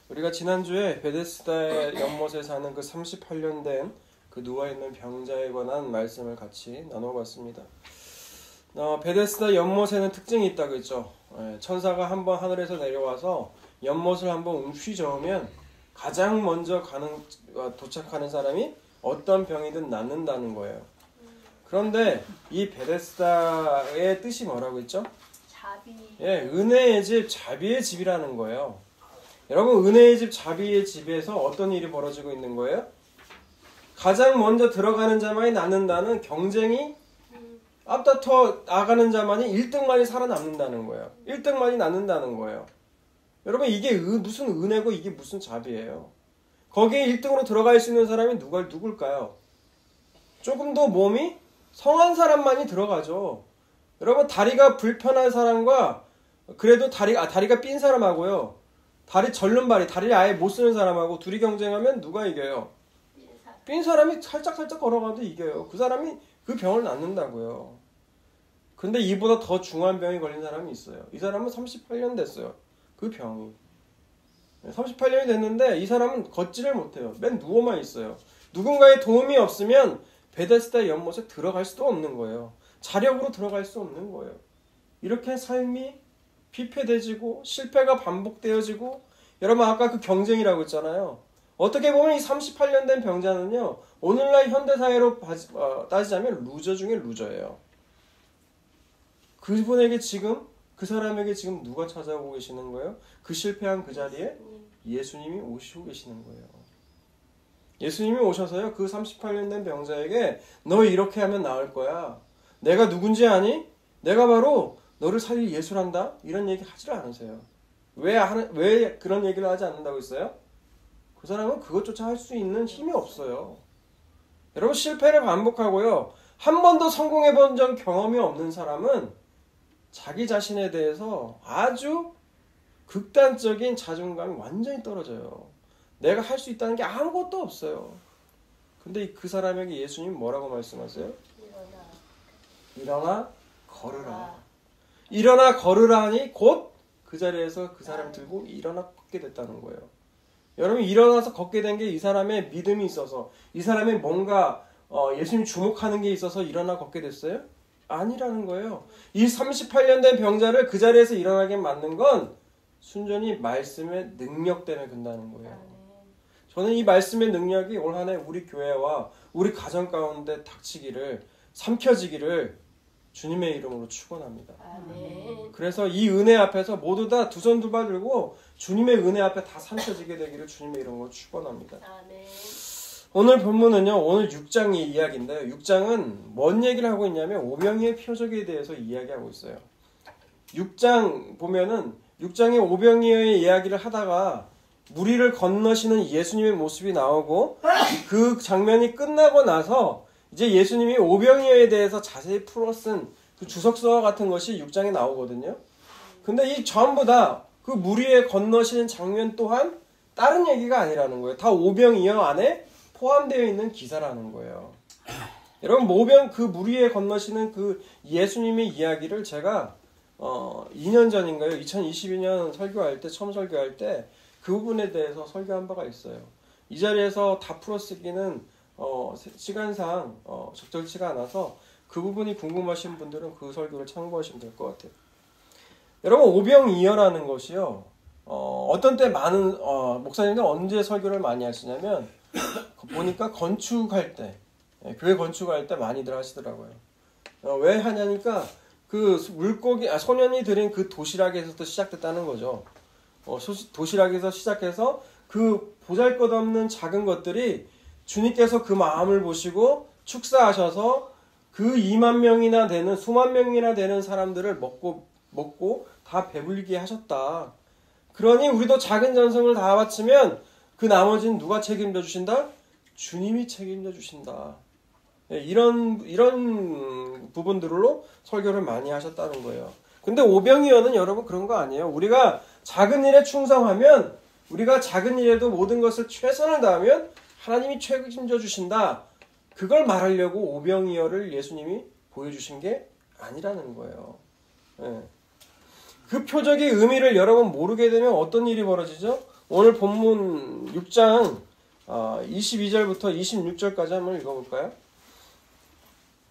우리가 지난주에 베데스다의 연못에 사는 그 38년 된 그 누워있는 병자에 관한 말씀을 같이 나눠봤습니다. 베데스다 연못에는 특징이 있다고 했죠. 천사가 한번 하늘에서 내려와서 연못을 한번 휘저으면 가장 먼저 도착하는 사람이 어떤 병이든 낫는다는 거예요. 그런데 이 베데스다의 뜻이 뭐라고 했죠? 자비. 은혜의 집, 자비의 집이라는 거예요. 여러분, 은혜의 집, 자비의 집에서 어떤 일이 벌어지고 있는 거예요? 가장 먼저 들어가는 자만이 낫는다는 경쟁이 앞다퉈 나가는 자만이 1등만이 살아남는다는 거예요. 1등만이 낫는다는 거예요. 여러분, 이게 무슨 은혜고 이게 무슨 자비예요? 거기에 1등으로 들어갈 수 있는 사람이 누굴까요? 조금 더 몸이 성한 사람만이 들어가죠. 여러분, 다리가 불편한 사람과 그래도 다리가 삔 사람하고요, 다리 절름발이, 다리를 아예 못 쓰는 사람하고 둘이 경쟁하면 누가 이겨요? 삔 사람이 살짝 걸어가도 이겨요. 그 사람이 그 병을 낫는다고요. 근데 이보다 더 중한 병이 걸린 사람이 있어요. 이 사람은 38년 됐어요. 그 병이 38년이 됐는데 이 사람은 걷지를 못해요. 맨 누워만 있어요. 누군가의 도움이 없으면 베데스다 연못에 들어갈 수도 없는 거예요. 자력으로 들어갈 수 없는 거예요. 이렇게 삶이 피폐해지고 실패가 반복되어지고, 여러분 아까 그 경쟁이라고 했잖아요. 어떻게 보면 이 38년 된 병자는요, 오늘날 현대사회로 따지자면 루저 중에 루저예요. 그분에게 지금, 그 사람에게 지금 누가 찾아오고 계시는 거예요? 그 실패한 그 자리에 예수님이 오시고 계시는 거예요. 예수님이 오셔서요, 그 38년 된 병자에게 너 이렇게 하면 나을 거야. 내가 누군지 아니? 내가 바로 너를 살릴 예수란다? 이런 얘기 하지를 않으세요. 왜 그런 얘기를 하지 않는다고 했어요? 그 사람은 그것조차 할 수 있는 힘이 없어요. 여러분, 실패를 반복하고요, 한 번도 성공해 본 적 경험이 없는 사람은 자기 자신에 대해서 아주 극단적인 자존감이 완전히 떨어져요. 내가 할 수 있다는 게 아무것도 없어요. 근데 그 사람에게 예수님 뭐라고 말씀하세요? 일어나 걸으라. 일어나 걸으라 하니 곧 그 자리에서 그 사람을 들고 일어나 걷게 됐다는 거예요. 여러분, 일어나서 걷게 된 게 이 사람의 믿음이 있어서, 이 사람의 뭔가 예수님 주목하는 게 있어서 일어나 걷게 됐어요? 아니라는 거예요. 이 38년 된 병자를 그 자리에서 일어나게 만든 건 순전히 말씀의 능력 때문에 그런다는 거예요. 저는 이 말씀의 능력이 올 한 해 우리 교회와 우리 가정 가운데 닥치기를, 삼켜지기를 주님의 이름으로 축원합니다. 그래서 이 은혜 앞에서 모두 다 두 손 두 발 들고 주님의 은혜 앞에 다 삼켜지게 되기를 주님의 이름으로 축원합니다. 오늘 본문은요, 오늘 6장의 이야기인데요, 6장은 뭔 얘기를 하고 있냐면 오병이의 표적에 대해서 이야기하고 있어요. 6장 보면은 6장의 오병이어의 이야기를 하다가 무리를 건너시는 예수님의 모습이 나오고, 그 장면이 끝나고 나서 이제 예수님이 오병이어에 대해서 자세히 풀어 쓴 그 주석서와 같은 것이 6장에 나오거든요. 근데 이 전부 다 그 무리에 건너시는 장면 또한 다른 얘기가 아니라는 거예요. 다 오병이어 안에 포함되어 있는 기사라는 거예요. 여러분, 그 무리에 건너시는 그 예수님의 이야기를 제가 2년 전인가요? 2022년 처음 설교할 때 그 부분에 대해서 설교한 바가 있어요. 이 자리에서 다 풀어쓰기는 시간상 적절치가 않아서 그 부분이 궁금하신 분들은 그 설교를 참고하시면 될 것 같아요. 여러분, 오병이어라는 것이요, 어떤 때 많은 목사님들 언제 설교를 많이 하시냐면 보니까 건축할 때, 교회 건축할 때 많이들 하시더라고요. 왜 하냐니까 그 소년이 드린 그 도시락에서부터 시작됐다는 거죠. 도시락에서 시작해서 그 보잘것없는 작은 것들이 주님께서 그 마음을 보시고 축사하셔서 그 2만 명이나 되는, 수만 명이나 되는 사람들을 먹고 다 배불리게 하셨다. 그러니 우리도 작은 전성을 다 바치면 그 나머지는 누가 책임져 주신다? 주님이 책임져 주신다. 이런 부분들로 설교를 많이 하셨다는 거예요. 근데 오병이어는 여러분 그런 거 아니에요. 우리가 작은 일에 충성하면, 우리가 작은 일에도 모든 것을 최선을 다하면 하나님이 책임져 주신다. 그걸 말하려고 오병이어를 예수님이 보여주신 게 아니라는 거예요. 그 표적의 의미를 여러분 모르게 되면 어떤 일이 벌어지죠? 오늘 본문 6장 22절부터 26절까지 한번 읽어볼까요?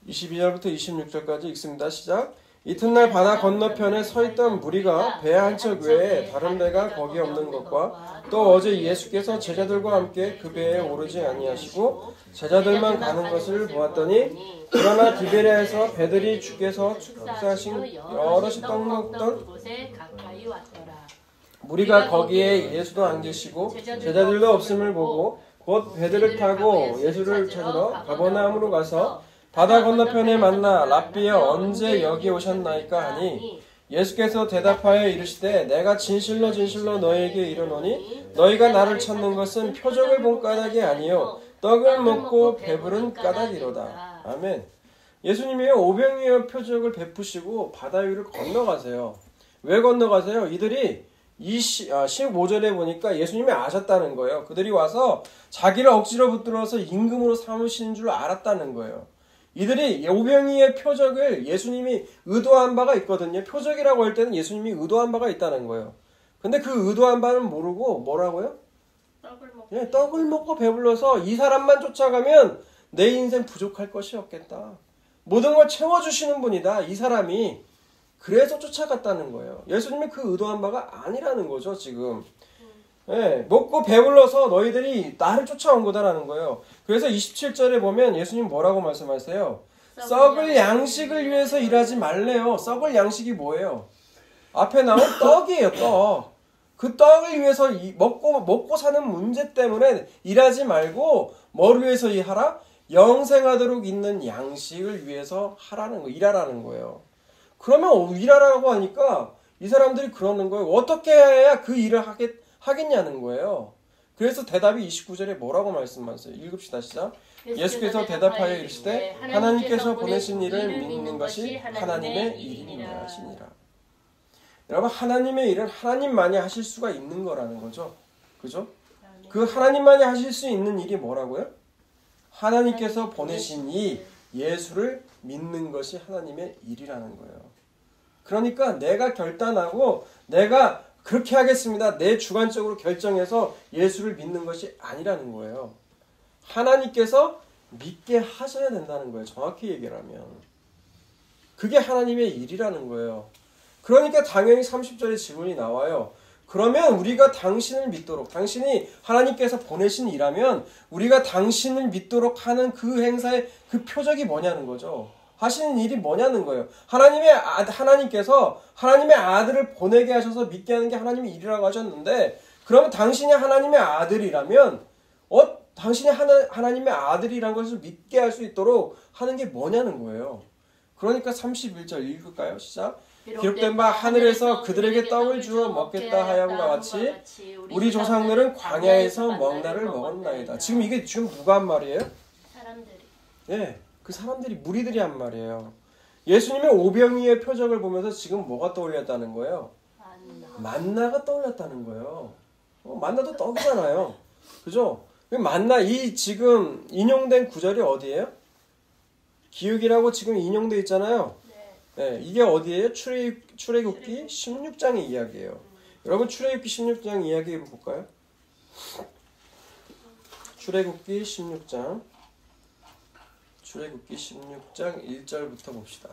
22절부터 26절까지 읽습니다. 시작. 이튿날 바다 건너편에 서 있던 무리가 배 한 척 외에 다른 배가 거기 없는 것과 또 어제 예수께서 제자들과 함께 그 배에 오르지 아니하시고 제자들만 가는 것을 보았더니 그러나 디베랴에서 배들이 주께서 축사하신 여럿이 떡 먹던 무리가 거기에 예수도 안 계시고 제자들도 없음을 보고 곧 배들을 타고 예수를 찾으러 가버나움으로 가서 바다 건너편에 만나 랍비여 언제 여기 오셨나이까 하니 예수께서 대답하여 이르시되 내가 진실로 진실로 너희에게 이르노니 너희가 나를 찾는 것은 표적을 본 까닭이 아니요 떡을 먹고 배부른 까닭이로다. 아멘. 예수님이 오병이어 표적을 베푸시고 바다 위를 건너가세요. 왜 건너가세요? 이들이 15절에 보니까 예수님이 아셨다는 거예요. 그들이 와서 자기를 억지로 붙들어서 임금으로 삼으신 줄 알았다는 거예요. 이들이 오병이의 표적을 예수님이 의도한 바가 있거든요. 표적이라고 할 때는 예수님이 의도한 바가 있다는 거예요. 근데 그 의도한 바는 모르고 뭐라고요? 떡을 먹고 배불러서 이 사람만 쫓아가면 내 인생 부족할 것이 없겠다. 모든 걸 채워주시는 분이다. 이 사람이. 그래서 쫓아갔다는 거예요. 예수님이 그 의도한 바가 아니라는 거죠, 지금. 예, 먹고 배불러서 너희들이 나를 쫓아온 거다라는 거예요. 그래서 27절에 보면 예수님 뭐라고 말씀하세요? 썩을 양식을 위해서 일하지 말래요. 썩을 양식이 뭐예요? 앞에 나온 떡이에요, 떡. 그 떡을 위해서 먹고 사는 문제 때문에 일하지 말고 뭘 위해서 일하라? 영생하도록 있는 양식을 위해서 하라는 거, 일하라는 거예요. 그러면 일하라고 하니까 이 사람들이 그러는 거예요. 어떻게 해야 그 일을 하겠냐는 거예요. 그래서 대답이 29절에 뭐라고 말씀하세요? 읽읍시다. 시작. 예수께서 대답하여 이르시되 하나님께서 보내신 일을 믿는 것이 하나님의 일이니라 하시니라. 여러분, 하나님의 일은 하나님만이 하실 수가 있는 거라는 거죠. 그죠? 그 하나님만이 하실 수 있는 일이 뭐라고요? 하나님께서 보내신 이 예수를 믿는 것이 하나님의 일이라는 거예요. 그러니까 내가 결단하고 내가 그렇게 하겠습니다. 내 주관적으로 결정해서 예수를 믿는 것이 아니라는 거예요. 하나님께서 믿게 하셔야 된다는 거예요. 정확히 얘기하면. 그게 하나님의 일이라는 거예요. 그러니까 당연히 30절에 질문이 나와요. 그러면 우리가 당신을 믿도록, 당신이 하나님께서 보내신 일하면 우리가 당신을 믿도록 하는 그 행사의 그 표적이 뭐냐는 거죠. 하시는 일이 뭐냐는 거예요. 하나님께서 하나님의 아들을 보내게 하셔서 믿게 하는 게 하나님의 일이라고 하셨는데, 그러면 당신이 하나님의 아들이라면 당신이 하나님의 아들이라는 것을 믿게 할 수 있도록 하는 게 뭐냐는 거예요. 그러니까 31절 읽을까요? 시작. 기록된 바 하늘에서 그들에게 떡을 주어 먹겠다 하였음과 같이 우리 조상들은 광야에서 먹나를 먹었나이다. 지금 이게 누가 한 말이에요? 사람들이. 예, 그 사람들이 무리들이 한 말이에요. 예수님의 오병이의 표적을 보면서 지금 뭐가 떠올렸다는 거예요? 만나가 떠올렸다는 거예요. 만나도 떡이잖아요. 그죠? 만나, 이 지금 인용된 구절이 어디예요? 기억이라고 지금 인용돼 있잖아요. 네, 이게 어디예요? 출애굽기 16장의 이야기예요. 여러분, 출애굽기 16장 이야기 한번 볼까요? 출애굽기 16장 1절부터 봅시다.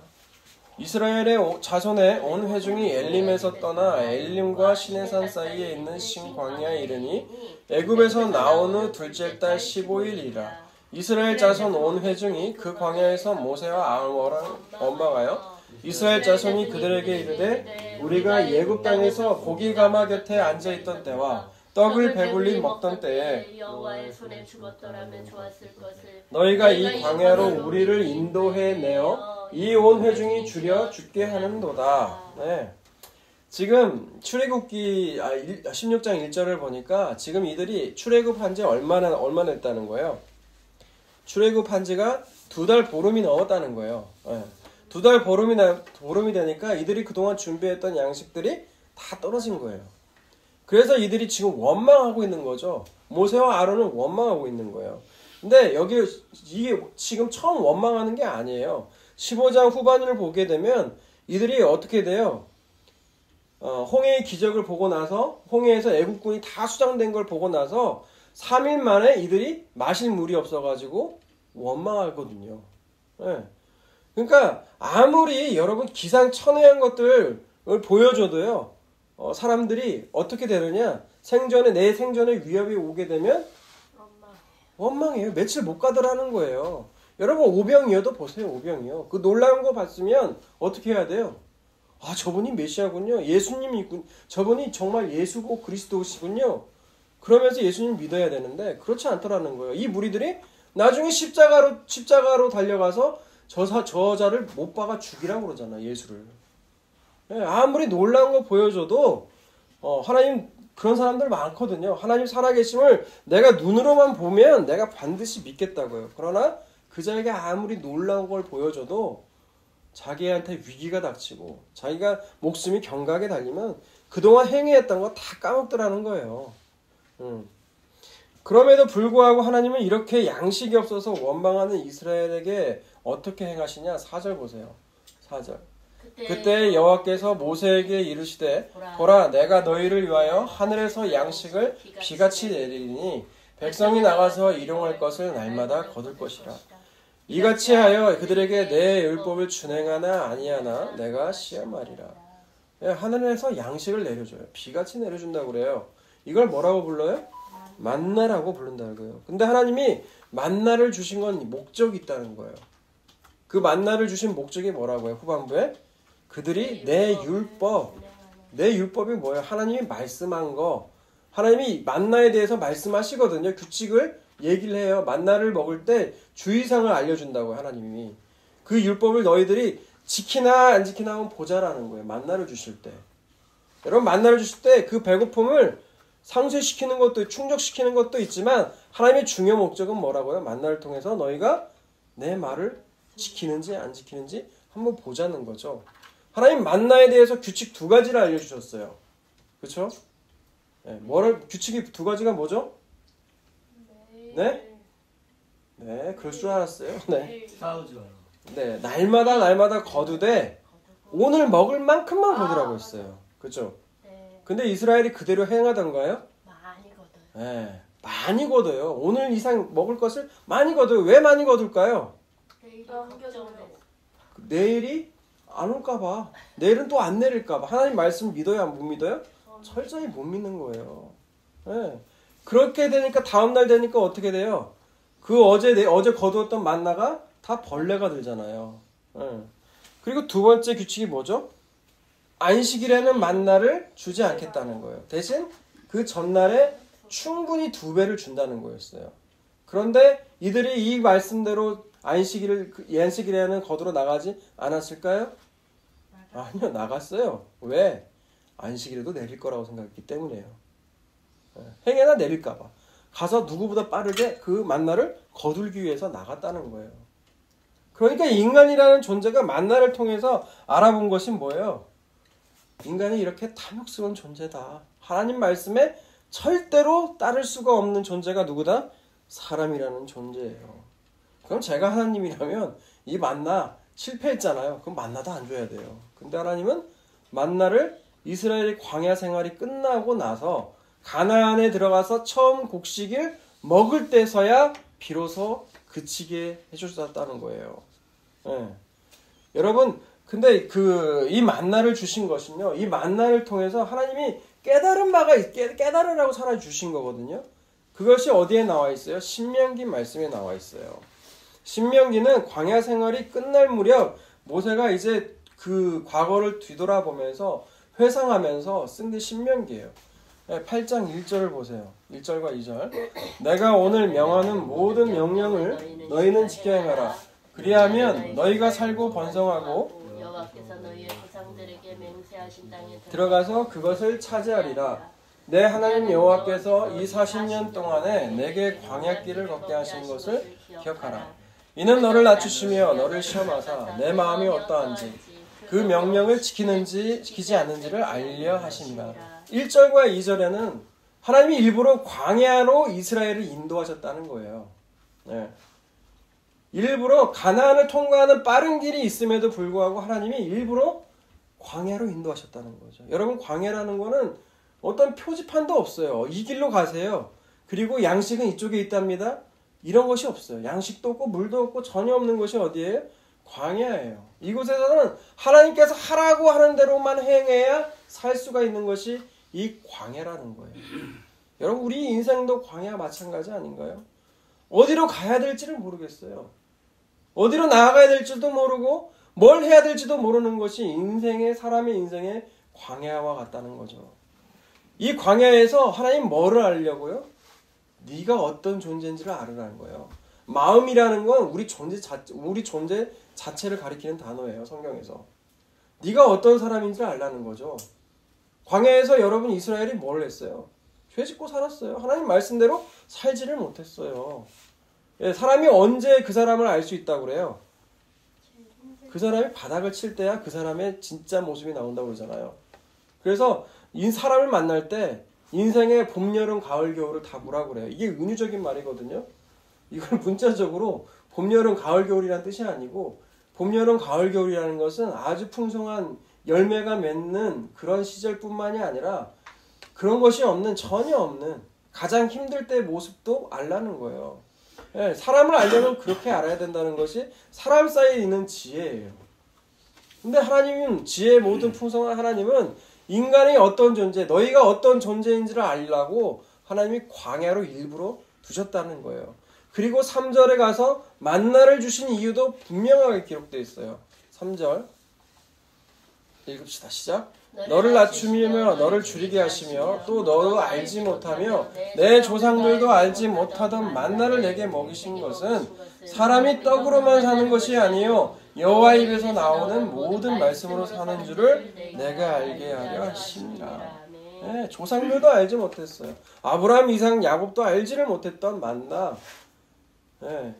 이스라엘의 자손의 온 회중이 엘림에서 떠나 엘림과 시내산 사이에 있는 신광야에 이르니 애굽에서 나온 후 둘째 달 15일이라. 이스라엘 자손 온 회중이 그 광야에서 모세와 아론을 원망하여 이스라엘 자손이 그들에게 이르되 우리가 애굽 땅에서 고기 가마 곁에 앉아 있던 때와 떡을 배불리 먹던 때에 여호와의 손에 죽었더라면 좋았을 것을 너희가 이 광야로 우리를 인도해 내어 이 온 회중이 줄여 죽게 하는도다. 네. 지금 출애굽기 16장 1절을 보니까 지금 이들이 출애굽한 지 얼마나 됐다는 거예요? 출애굽한 지가 2달 보름이 넘었다는 거예요. 네. 2달 보름이 되니까 이들이 그동안 준비했던 양식들이 다 떨어진 거예요. 그래서 이들이 지금 원망하고 있는 거죠. 모세와 아론은 원망하고 있는 거예요. 근데 이게 지금 처음 원망하는 게 아니에요. 15장 후반을 보게 되면 이들이 어떻게 돼요? 홍해의 기적을 보고 나서 홍해에서 애국군이 다 수장된 걸 보고 나서 3일 만에 이들이 마실 물이 없어가지고 원망하거든요. 예. 그러니까 아무리 여러분 기상천외한 것들을 보여줘도요, 사람들이 어떻게 되느냐, 내 생존에 위협이 오게 되면 원망해요. 며칠 못 가더라는 거예요. 여러분 오병이어도 보세요. 오병이요. 그 놀라운 거 봤으면 어떻게 해야 돼요? 아, 저분이 메시아군요. 예수님이 있군. 저분이 정말 예수고 그리스도시군요. 그러면서 예수님 믿어야 되는데 그렇지 않더라는 거예요. 이 무리들이 나중에 십자가로 달려가서 저자를 못 박아 죽이라고 그러잖아, 예수를. 예, 아무리 놀라운 거 보여줘도 하나님 그런 사람들 많거든요. 하나님 살아계심을 내가 눈으로만 보면 내가 반드시 믿겠다고요. 그러나 그 자에게 아무리 놀라운 걸 보여줘도 자기한테 위기가 닥치고 자기가 목숨이 경각에 달리면 그동안 행위했던 거 다 까먹더라는 거예요. 그럼에도 불구하고 하나님은 이렇게 양식이 없어서 원망하는 이스라엘에게 어떻게 행하시냐? 4절 보세요. 4절. 그때 여호와께서 모세에게 이르시되 보라 내가 너희를 위하여 하늘에서 양식을 비같이 내리니 백성이 나가서 일용할 것을 날마다 거둘 것이라. 이같이 하여 그들에게 내 율법을 준행하나 아니하나 내가 시험하리라. 하늘에서 양식을 내려줘요. 비같이 내려준다고 그래요. 이걸 뭐라고 불러요? 만나라고 부른다는 거예요. 근데 하나님이 만나를 주신 건 목적이 있다는 거예요. 그 만나를 주신 목적이 뭐라고요? 후반부에 그들이 내 율법이 뭐예요? 하나님이 말씀한 거. 하나님이 만나에 대해서 말씀하시거든요. 규칙을 얘기를 해요. 만나를 먹을 때 주의사항을 알려준다고요. 하나님이. 그 율법을 너희들이 지키나 안 지키나 한번 보자라는 거예요. 만나를 주실 때. 여러분 만나를 주실 때 그 배고픔을 상쇄시키는 것도 충족시키는 것도 있지만 하나님의 중요 목적은 뭐라고요? 만나를 통해서 너희가 내 말을 지키는지 안 지키는지 한번 보자는 거죠. 하나님 만나에 대해서 규칙 2가지를 알려주셨어요. 그렇죠? 네, 규칙이 2가지가 뭐죠? 네? 네, 그럴 줄 알았어요. 네. 싸우지 마라. 네, 날마다 거두되 오늘 먹을 만큼만 거두라고 했어요. 그렇죠? 근데 이스라엘이 그대로 행하던가요? 많이 거둬요. 네, 많이 거둬요. 오늘 이상 먹을 것을 많이 거둬요. 왜 많이 거둘까요? 내일이 안 올까봐. 내일은 또 안 내릴까봐. 하나님 말씀 믿어요? 못 믿어요? 철저히 못 믿는 거예요. 네. 그렇게 되니까 다음날 되니까 어떻게 돼요? 그 어제 거두었던 만나가 다 벌레가 들잖아요. 네. 그리고 2번째 규칙이 뭐죠? 안식일에는 만나를 주지 않겠다는 거예요. 대신 그 전날에 충분히 2배를 준다는 거였어요. 그런데 이들이 이 말씀대로 안식일에는 거두러 나가지 않았을까요? 아니요, 나갔어요. 왜? 안식일에도 내릴 거라고 생각했기 때문이에요. 행여나 내릴까봐. 가서 누구보다 빠르게 그 만나를 거둘기 위해서 나갔다는 거예요. 그러니까 인간이라는 존재가 만나를 통해서 알아본 것이 뭐예요? 인간이 이렇게 탐욕스러운 존재다. 하나님 말씀에 절대로 따를 수가 없는 존재가 누구다? 사람이라는 존재예요. 그럼 제가 하나님이라면 이 만나 실패했잖아요. 그럼 만나도 안 줘야 돼요. 근데 하나님은 만나를 이스라엘의 광야 생활이 끝나고 나서 가나안에 들어가서 처음 곡식을 먹을 때서야 비로소 그치게 해주셨다는 거예요. 네. 여러분, 근데 이 만나를 주신 것은요, 이 만나를 통해서 하나님이 깨달으라고 살아 주신 거거든요. 그것이 어디에 나와 있어요? 신명기 말씀에 나와 있어요. 신명기는 광야 생활이 끝날 무렵 모세가 이제 그 과거를 뒤돌아보면서 회상하면서 쓴 게 신명기예요. 8장 1절을 보세요. 1절과 2절. 내가 오늘 명하는 모든 명령을 너희는 지켜 행하라. 그리하면 너희가 살고 번성하고 여호와께서 너희의 조상들에게 맹세하신 땅에 들어가서 그것을 차지하리라. 내 하나님 여호와께서 이 40년 동안에 내게 광야길을 걷게 하신 것을 기억하라. 이는 너를 낮추시며 너를 시험하사 내 마음이 어떠한지 그 명령을 지키는지 지키지 않는지를 알려 하십니다. 1절과 2절에는 하나님이 일부러 광야로 이스라엘을 인도하셨다는 거예요. 네. 일부러 가나안을 통과하는 빠른 길이 있음에도 불구하고 하나님이 일부러 광야로 인도하셨다는 거죠. 여러분, 광야라는 거는 어떤 표지판도 없어요. 이 길로 가세요. 그리고 양식은 이쪽에 있답니다. 이런 것이 없어요. 양식도 없고 물도 없고 전혀 없는 것이 어디예요? 광야예요. 이곳에서는 하나님께서 하라고 하는 대로만 행해야 살 수가 있는 것이 이 광야라는 거예요. 여러분, 우리 인생도 광야 마찬가지 아닌가요? 어디로 가야 될지를 모르겠어요. 어디로 나아가야 될지도 모르고 뭘 해야 될지도 모르는 것이 사람의 인생의 광야와 같다는 거죠. 이 광야에서 하나님 뭐를 알려고요? 네가 어떤 존재인지를 알으라는 거예요. 마음이라는 건 우리 존재 자체를 가리키는 단어예요. 성경에서. 네가 어떤 사람인지를 알라는 거죠. 광야에서 여러분 이스라엘이 뭘 했어요? 죄 짓고 살았어요. 하나님 말씀대로 살지를 못했어요. 사람이 언제 그 사람을 알 수 있다고 그래요? 그 사람이 바닥을 칠 때야 그 사람의 진짜 모습이 나온다고 그러잖아요. 그래서 이 사람을 만날 때 인생의 봄, 여름, 가을, 겨울을 다 보라고 그래요. 이게 은유적인 말이거든요. 이걸 문자적으로 봄, 여름, 가을, 겨울이라는 뜻이 아니고 봄, 여름, 가을, 겨울이라는 것은 아주 풍성한 열매가 맺는 그런 시절뿐만이 아니라 그런 것이 전혀 없는 가장 힘들 때의 모습도 알라는 거예요. 사람을 알려면 그렇게 알아야 된다는 것이 사람 사이에 있는 지혜예요. 근데 하나님은 지혜의 모든 풍성한 하나님은 인간이 어떤 존재, 너희가 어떤 존재인지를 알려고 하나님이 광야로 일부러 두셨다는 거예요. 그리고 3절에 가서 만나를 주신 이유도 분명하게 기록되어 있어요. 3절 읽읍시다. 시작. 너를 낮추며 너를 줄이게 하시며 또 너도 알지 못하며 내 조상들도 알지 못하던 만나를 내게 먹이신 것은 사람이 떡으로만 사는 것이 아니요 여호와 입에서 나오는 모든 말씀으로 사는 줄을 내가 알게 하려 하심이라. 조상들도 알지 못했어요. 아브라함, 이삭, 야곱도 알지를 못했던 만나.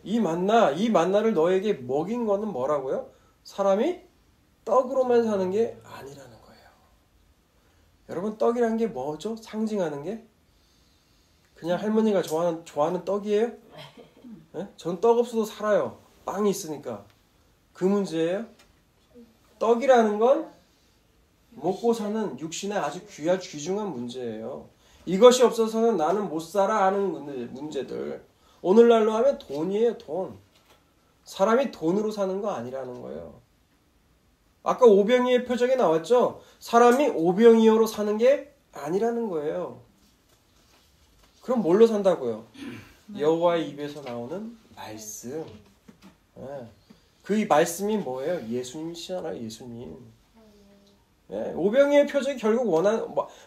이 만나를 너에게 먹인 거는 뭐라고요? 사람이 떡으로만 사는 게 아니라는 거예요. 여러분, 떡이란 게 뭐죠? 상징하는 게? 그냥 할머니가 좋아하는 떡이에요? 전 떡 없어도 살아요. 빵이 있으니까. 그 문제예요? 떡이라는 건 먹고 사는 육신의 아주 귀중한 문제예요. 이것이 없어서는 나는 못 살아 하는 문제들. 오늘날로 하면 돈이에요, 돈. 사람이 돈으로 사는 거 아니라는 거예요. 아까 오병이의 표적이 나왔죠? 사람이 오병이어로 사는 게 아니라는 거예요. 그럼 뭘로 산다고요? 여호와의 입에서 나오는 말씀. 그 말씀이 뭐예요? 예수님이시잖아요, 예수님. 오병이의 표적이 결국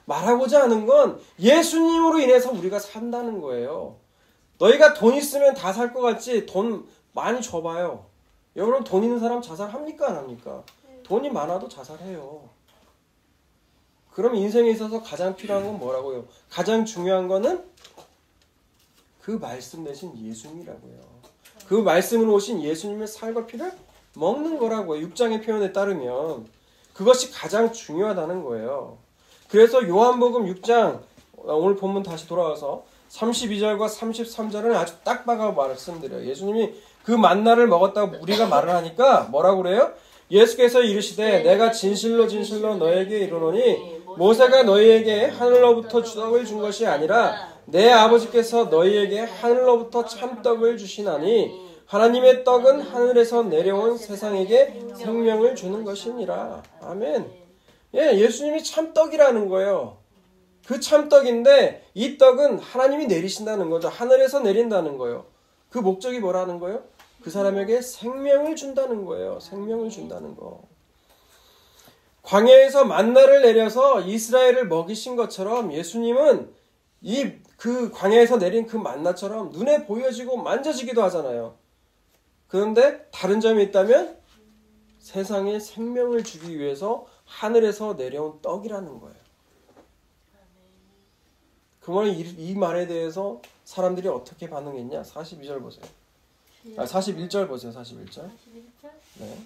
말하고자 하는 건 예수님으로 인해서 우리가 산다는 거예요. 너희가 돈 있으면 다 살 것 같지? 돈 많이 줘봐요. 여러분, 돈 있는 사람 자살합니까? 안 합니까? 돈이 많아도 자살해요. 그럼 인생에 있어서 가장 필요한 건 뭐라고요? 가장 중요한 거는 그 말씀 대신 예수님이라고요. 그 말씀으로 오신 예수님의 살과 피를 먹는 거라고요. 6장의 표현에 따르면 그것이 가장 중요하다는 거예요. 그래서 요한복음 6장 오늘 본문 다시 돌아와서 32절과 33절은 아주 딱 박아 말씀드려요. 예수님이 그 만나를 먹었다고 우리가 말을 하니까 뭐라고 그래요? 예수께서 이르시되 내가 진실로 너에게 이르노니 모세가 너희에게 하늘로부터 떡을 준 것이 아니라 내 아버지께서 너희에게 하늘로부터 참떡을 주시나니 하나님의 떡은 하늘에서 내려온 세상에게 생명을 주는 것이니라. 아멘. 예수님이 참떡이라는 거예요. 그 참떡인데 이 떡은 하나님이 내리신다는 거죠. 하늘에서 내린다는 거예요. 그 목적이 뭐라는 거예요? 그 사람에게 생명을 준다는 거예요. 생명을 준다는 거. 광야에서 만나를 내려서 이스라엘을 먹이신 것처럼 예수님은 그 광야에서 내린 그 만나처럼 눈에 보여지고 만져지기도 하잖아요. 그런데 다른 점이 있다면 세상에 생명을 주기 위해서 하늘에서 내려온 떡이라는 거예요. 그러면 이 말에 대해서 사람들이 어떻게 반응했냐? 42절 보세요. 41절 보세요. 41절. 네.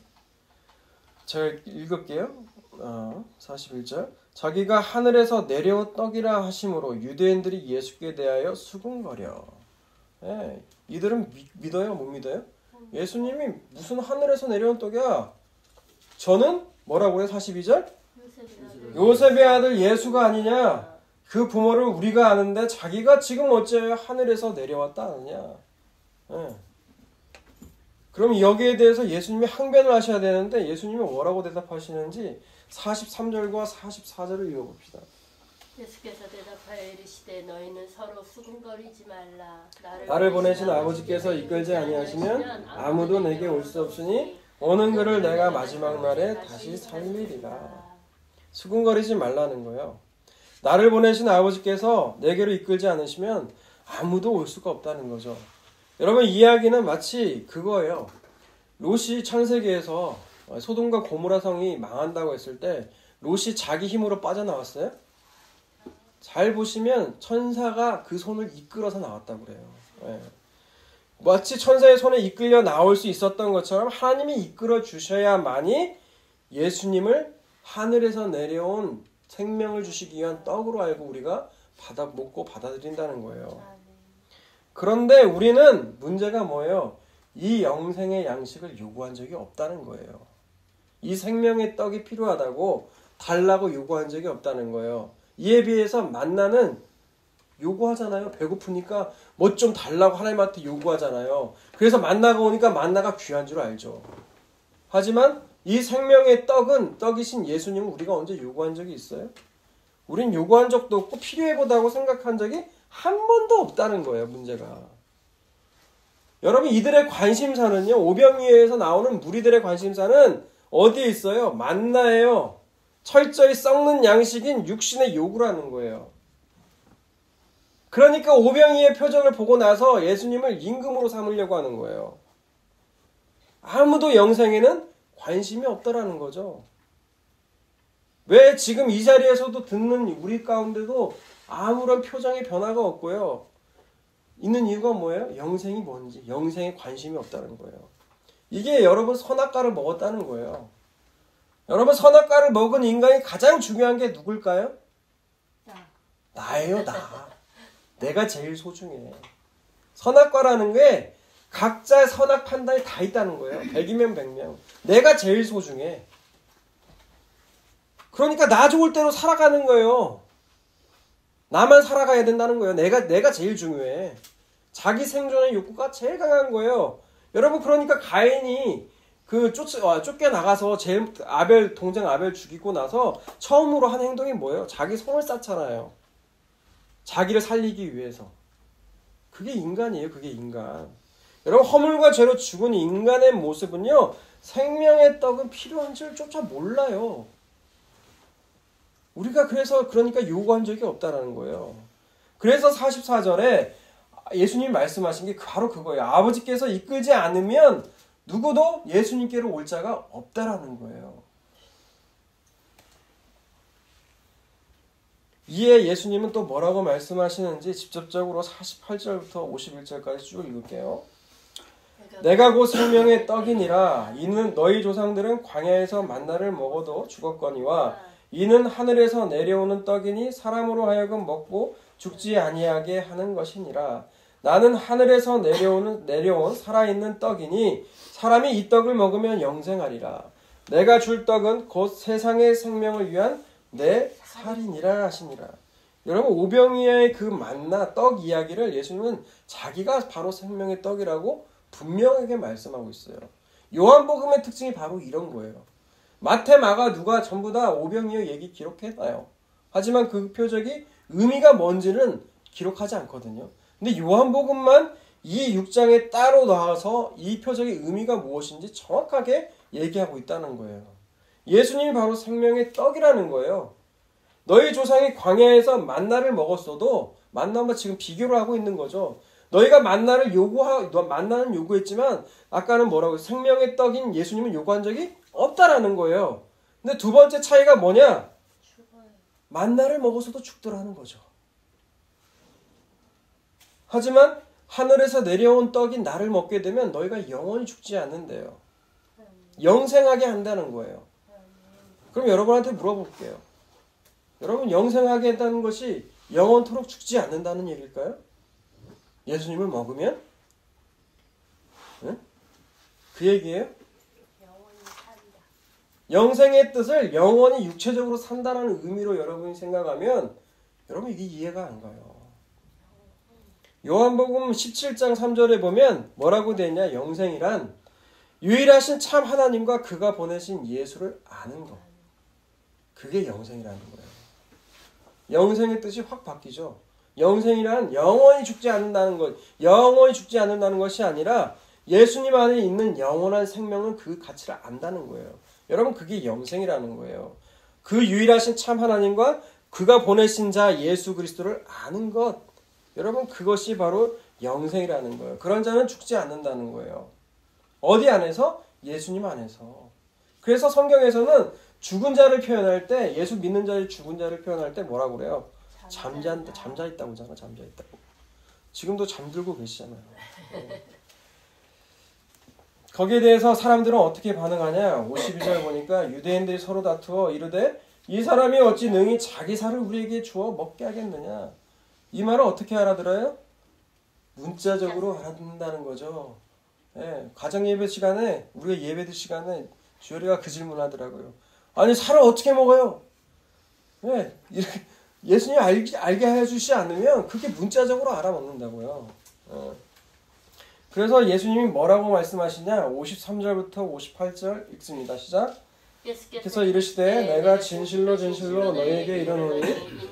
제가 읽을게요. 41절. 자기가 하늘에서 내려온 떡이라 하심으로 유대인들이 예수께 대하여 수군거려. 이들은 믿어요? 못 믿어요? 예수님이 무슨 하늘에서 내려온 떡이야? 저는 뭐라고 해요? 42절? 요셉의 아들 예수가 아니냐? 그 부모를 우리가 아는데 자기가 지금 어째요 하늘에서 내려왔다 하느냐? 예. 그럼 여기에 대해서 예수님이 항변을 하셔야 되는데 예수님이 뭐라고 대답하시는지 43절과 44절을 읽어봅시다. 예수께서 대답하여 이르시되 너희는 서로 수군거리지 말라. 나를 보내신 아버지께서 이끌지 아니하시면 아무도 내게 올 수 없으니 오는 그를 내가 마지막 날에 다시 살리리라. 수군거리지 말라는 거예요. 나를 보내신 아버지께서 내게로 이끌지 않으시면 아무도 올 수가 없다는 거죠. 여러분 이야기는 마치 그거예요. 롯이 창세기에서 소돔과 고모라 성이 망한다고 했을 때 롯이 자기 힘으로 빠져나왔어요? 잘 보시면 천사가 그 손을 이끌어서 나왔다고 그래요. 예. 마치 천사의 손에 이끌려 나올 수 있었던 것처럼 하나님이 이끌어 주셔야만이 예수님을 하늘에서 내려온 생명을 주시기 위한 떡으로 알고 우리가 먹고 받아들인다는 거예요. 그런데 우리는 문제가 뭐예요? 이 영생의 양식을 요구한 적이 없다는 거예요. 이 생명의 떡이 필요하다고 달라고 요구한 적이 없다는 거예요. 이에 비해서 만나는 요구하잖아요. 배고프니까 뭐 좀 달라고 하나님한테 요구하잖아요. 그래서 만나가 오니까 만나가 귀한 줄 알죠. 하지만 이 생명의 떡이신 예수님은 우리가 언제 요구한 적이 있어요? 우린 요구한 적도 없고 필요해보다고 생각한 적이 한 번도 없다는 거예요. 문제가. 여러분 이들의 관심사는요. 오병이어에서 나오는 무리들의 관심사는 어디에 있어요? 만나예요. 철저히 썩는 양식인 육신의 요구라는 거예요. 그러니까 오병이의 표정을 보고 나서 예수님을 임금으로 삼으려고 하는 거예요. 아무도 영생에는 관심이 없다라는 거죠. 왜 지금 이 자리에서도 듣는 우리 가운데도 아무런 표정의 변화가 없고요. 있는 이유가 뭐예요? 영생이 뭔지, 영생에 관심이 없다는 거예요. 이게 여러분 선악과를 먹었다는 거예요. 여러분 선악과를 먹은 인간이 가장 중요한 게 누굴까요? 나예요, 나. 내가 제일 소중해. 선악과라는 게 각자의 선악 판단이 다 있다는 거예요. 100이면 100명. 내가 제일 소중해. 그러니까 나 좋을 대로 살아가는 거예요. 나만 살아가야 된다는 거예요. 내가 제일 중요해. 자기 생존의 욕구가 제일 강한 거예요. 여러분 그러니까 가인이 쫓겨나가서 동생 아벨 죽이고 나서 처음으로 한 행동이 뭐예요? 자기 손을 쌌잖아요. 자기를 살리기 위해서. 그게 인간이에요. 그게 인간. 여러분 허물과 죄로 죽은 인간의 모습은요. 생명의 떡은 필요한 줄 조차 몰라요. 우리가 그러니까 요구한 적이 없다라는 거예요. 그래서 44절에 예수님이 말씀하신 게 바로 그거예요. 아버지께서 이끌지 않으면 누구도 예수님께로 올 자가 없다라는 거예요. 이에 예수님은 또 뭐라고 말씀하시는지 직접적으로 48절부터 51절까지 쭉 읽을게요. 내가 곧 생명의 떡이니라. 이는 너희 조상들은 광야에서 만나를 먹어도 죽었거니와 이는 하늘에서 내려오는 떡이니 사람으로 하여금 먹고 죽지 아니하게 하는 것이니라. 나는 하늘에서 내려온 살아있는 떡이니 사람이 이 떡을 먹으면 영생하리라. 내가 줄 떡은 곧 세상의 생명을 위한 내 살이니라 하시니라. 여러분 오병이어의 그 만나 떡 이야기를 예수님은 자기가 바로 생명의 떡이라고 분명하게 말씀하고 있어요. 요한복음의 특징이 바로 이런 거예요. 마태, 마가, 누가 전부 다 오병이어 얘기 기록해놔요. 하지만 그 표적이 의미가 뭔지는 기록하지 않거든요. 근데 요한복음만 이 6장에 따로 나와서 이 표적의 의미가 무엇인지 정확하게 얘기하고 있다는 거예요. 예수님이 바로 생명의 떡이라는 거예요. 너희 조상이 광야에서 만나를 먹었어도 만나만 지금 비교를 하고 있는 거죠. 너희가 만나는 요구했지만 아까는 뭐라고 생명의 떡인 예수님은 요구한 적이 없다라는 거예요. 근데 두 번째 차이가 뭐냐? 만나를 먹어서도 죽더라는 거죠. 하지만 하늘에서 내려온 떡인 나를 먹게 되면 너희가 영원히 죽지 않는데요. 영생하게 한다는 거예요. 그럼 여러분한테 물어볼게요. 여러분 영생하게 한다는 것이 영원토록 죽지 않는다는 얘기일까요? 예수님을 먹으면? 네? 그 얘기예요? 영생의 뜻을 영원히 육체적으로 산다는 의미로 여러분이 생각하면 여러분 이게 이해가 안 가요. 요한복음 17장 3절에 보면 뭐라고 되어 있냐? 영생이란 유일하신 참 하나님과 그가 보내신 예수를 아는 것. 그게 영생이라는 거예요. 영생의 뜻이 확 바뀌죠. 영생이란 영원히 죽지 않는다는 것, 영원히 죽지 않는다는 것이 아니라 예수님 안에 있는 영원한 생명은 그 가치를 안다는 거예요. 여러분 그게 영생이라는 거예요. 그 유일하신 참 하나님과 그가 보내신 자 예수 그리스도를 아는 것. 여러분 그것이 바로 영생이라는 거예요. 그런 자는 죽지 않는다는 거예요. 어디 안에서? 예수님 안에서. 그래서 성경에서는 죽은 자를 표현할 때, 예수 믿는 자의 죽은 자를 표현할 때 뭐라고 그래요? 잠자 있다고 하잖아. 잠자 있다고. 지금도 잠들고 계시잖아요. 거기에 대해서 사람들은 어떻게 반응하냐? 52절 보니까 유대인들이 서로 다투어 이르되 이 사람이 어찌 능히 자기 살을 우리에게 주어 먹게 하겠느냐? 이 말을 어떻게 알아들어요? 문자적으로 알아듣는다는 거죠. 예, 가정예배 시간에, 우리가 예배드 시간에 주열이가 그 질문을 하더라고요. 아니 살을 어떻게 먹어요? 예, 이렇게 예수님이 알게 해주시지 않으면 그게 문자적으로 알아먹는다고요. 그래서 예수님이 뭐라고 말씀하시냐? 53절부터 58절 읽습니다. 시작. 그래서 이르시되 내가 진실로 진실로 너희에게 이르노니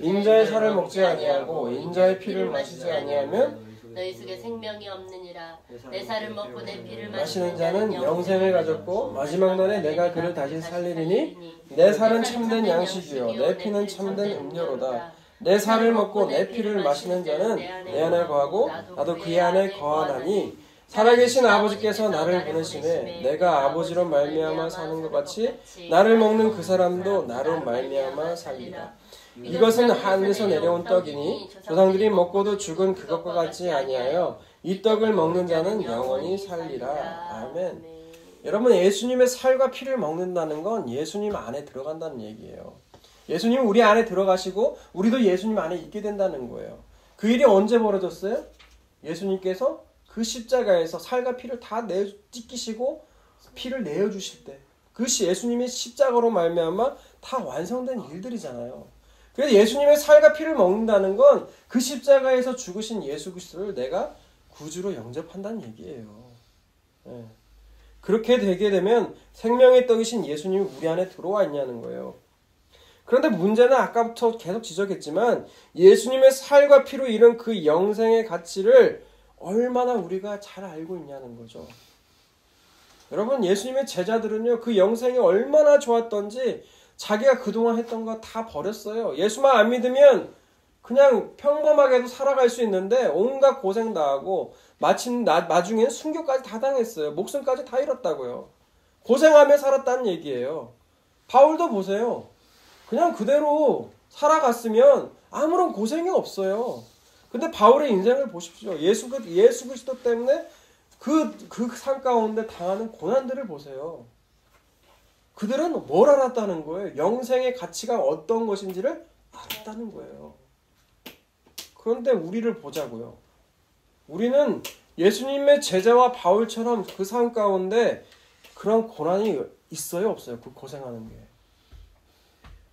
인자의 살을 먹지 아니하고 인자의 피를 마시지 아니하면 너희 속에 생명이 없느니라. 내 살을 먹고 내 피를 마시는 자는 영생을 가졌고 마지막 날에 내가 그를 다시 살리리니 내 살은 참된 양식이요 내 피는 참된 음료로다. 내 살을 먹고 내 피를 마시는 자는 내 안에 거하고 나도 그의 안에 거하나니 살아계신 아버지께서 나를 보내시매 내가 아버지로 말미암아 사는 것 같이 나를 먹는 그 사람도 나로 말미암아 살리라. 이것은 하늘에서 내려온 떡이니 조상들이 먹고도 죽은 그것과 같지 아니하여 이 떡을 먹는 자는 영원히 살리라. 아멘. 여러분 예수님의 살과 피를 먹는다는 건 예수님 안에 들어간다는 얘기예요. 예수님 우리 안에 들어가시고 우리도 예수님 안에 있게 된다는 거예요. 그 일이 언제 벌어졌어요? 예수님께서 그 십자가에서 살과 피를 다 찢기시고 피를 내어주실 때 그것이 예수님의 십자가로 말미암아 다 완성된 일들이잖아요. 그래서 예수님의 살과 피를 먹는다는 건 그 십자가에서 죽으신 예수 그리스도를 내가 구주로 영접한다는 얘기예요. 네. 그렇게 되게 되면 생명의 떡이신 예수님이 우리 안에 들어와 있냐는 거예요. 그런데 문제는 아까부터 계속 지적했지만 예수님의 살과 피로 이룬 그 영생의 가치를 얼마나 우리가 잘 알고 있냐는 거죠. 여러분 예수님의 제자들은요 그 영생이 얼마나 좋았던지 자기가 그동안 했던 거 다 버렸어요. 예수만 안 믿으면 그냥 평범하게도 살아갈 수 있는데 온갖 고생 다 하고 마침 나중엔 순교까지 다 당했어요. 목숨까지 다 잃었다고요. 고생하며 살았다는 얘기예요. 바울도 보세요. 그냥 그대로 살아갔으면 아무런 고생이 없어요. 근데 바울의 인생을 보십시오. 예수 그리스도 때문에 그 산 가운데 당하는 고난들을 보세요. 그들은 뭘 알았다는 거예요? 영생의 가치가 어떤 것인지를 알았다는 거예요. 그런데 우리를 보자고요. 우리는 예수님의 제자와 바울처럼 그 삶 가운데 그런 고난이 있어요? 없어요? 그 고생하는 게.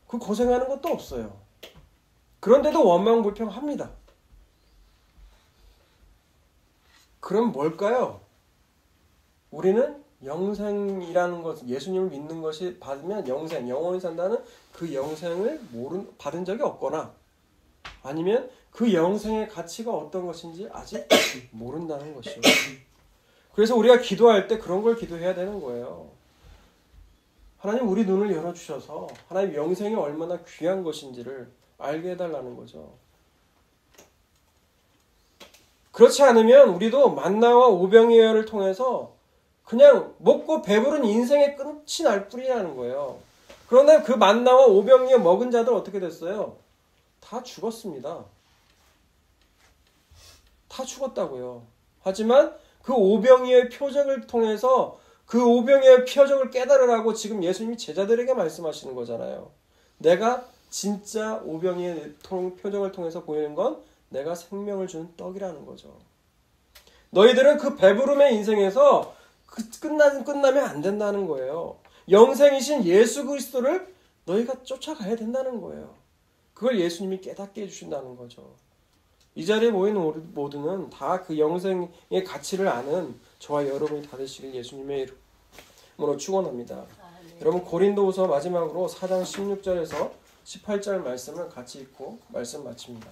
그 고생하는 것도 없어요. 그런데도 원망불평합니다. 그럼 뭘까요? 우리는 영생이라는 것, 예수님을 믿는 것이 받으면 영생, 영원히 산다는 그 영생을 받은 적이 없거나 아니면 그 영생의 가치가 어떤 것인지 아직 모른다는 것이죠. 그래서 우리가 기도할 때 그런 걸 기도해야 되는 거예요. 하나님 우리 눈을 열어주셔서 하나님 영생이 얼마나 귀한 것인지를 알게 해달라는 거죠. 그렇지 않으면 우리도 만나와 오병이어를 통해서 그냥 먹고 배부른 인생의 끝이 날 뿐이라는 거예요. 그런데 그 만나와 오병이어 먹은 자들 어떻게 됐어요? 다 죽었습니다. 다 죽었다고요. 하지만 그 오병이어의 표적을 통해서 그 오병이어의 표적을 깨달으라고 지금 예수님이 제자들에게 말씀하시는 거잖아요. 내가 진짜 오병이어의 표적을 통해서 보이는 건 내가 생명을 주는 떡이라는 거죠. 너희들은 그 배부름의 인생에서 끝나면 안 된다는 거예요. 영생이신 예수 그리스도를 너희가 쫓아가야 된다는 거예요. 그걸 예수님이 깨닫게 해주신다는 거죠. 이 자리에 모인 모두는 다 그 영생의 가치를 아는 저와 여러분이 다 되시길 예수님의 이름으로 축원합니다. 여러분 고린도후서 마지막으로 4장 16절에서 18절 말씀을 같이 읽고 말씀 마칩니다.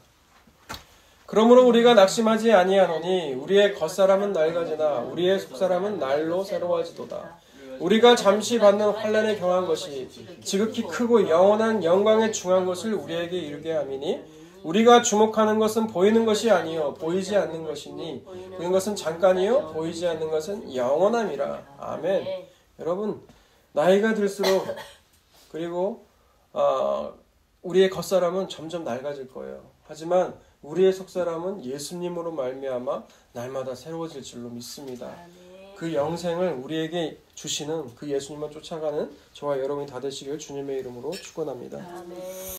그러므로 우리가 낙심하지 아니하노니 우리의 겉사람은 낡아지나 우리의 속사람은 날로 새로워지도다. 우리가 잠시 받는 환난에 경한 것이 지극히 크고 영원한 영광에 중한 것을 우리에게 이루게 함이니 우리가 주목하는 것은 보이는 것이 아니요 보이지 않는 것이니 보이는 것은 잠깐이요 보이지 않는 것은 영원함이라. 아멘. 여러분 나이가 들수록 그리고 우리의 겉사람은 점점 낡아질 거예요. 하지만 우리의 속사람은 예수님으로 말미암아 날마다 새로워질 줄로 믿습니다. 그 영생을 우리에게 주시는 그 예수님만 쫓아가는 저와 여러분이 다 되시길 주님의 이름으로 축원합니다.